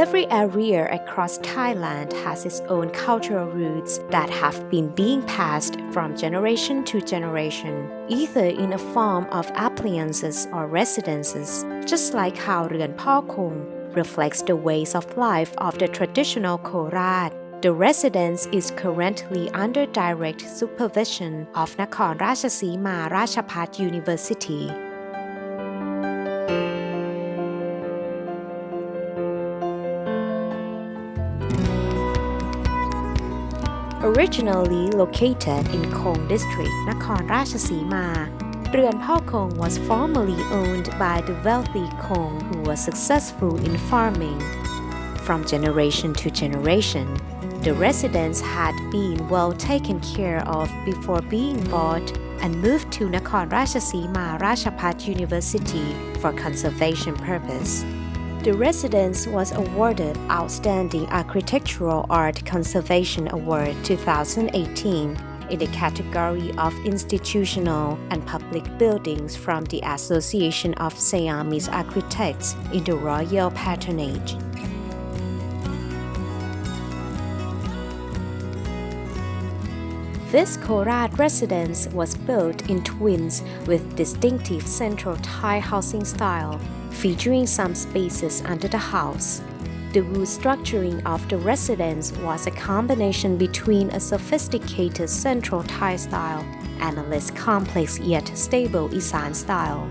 Every area across Thailand has its own cultural roots that have been being passed from generation to generation, either in a form of appliances or residences, just like how เรือนพ่อคง reflects the ways of life of the traditional Korat. The residence is currently under direct supervision of Nakhon Ratchasima Ratchapat University. Originally located in Khong District, Nakhon Ratchasima, เรือนพ่อคง was formerly owned by the wealthy Khong who was successful in farming. From generation to generation, the residence had been well taken care of before being bought and moved to Nakhon Ratchasima Ratchapat University for conservation purpose.The residence was awarded Outstanding Architectural Art Conservation Award 2018 in the category of Institutional and Public Buildings from the Association of Siamese Architects in the Royal Patronage. This Korat residence was built in twins with distinctive central Thai housing style.Featuring some spaces under the house. The wood structuring of the residence was a combination between a sophisticated central Thai style and a less complex yet stable Isan style.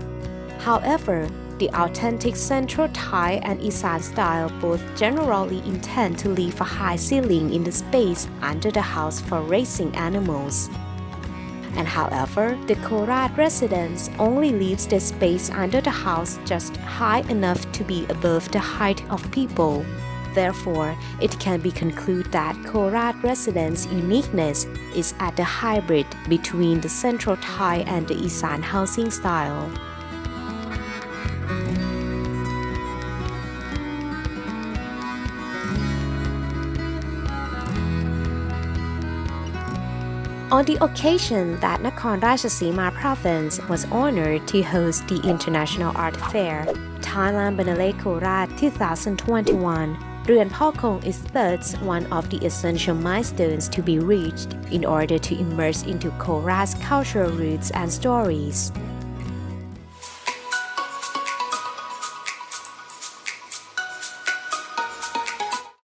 However, the authentic central Thai and Isan style both generally intend to leave a high ceiling in the space under the house for raising animals.And however, the Korat residence only leaves the space under the house just high enough to be above the height of people. Therefore, it can be concluded that Korat residence uniqueness is at the hybrid between the Central Thai and the Isan housing style.On the occasion that Nakhon Ratchasima Province was honored to host the International Art Fair, Thailand Biennale Korat 2021, เรือนพ่อคง is thus one of the essential milestones to be reached in order to immerse into Korat's cultural roots and stories.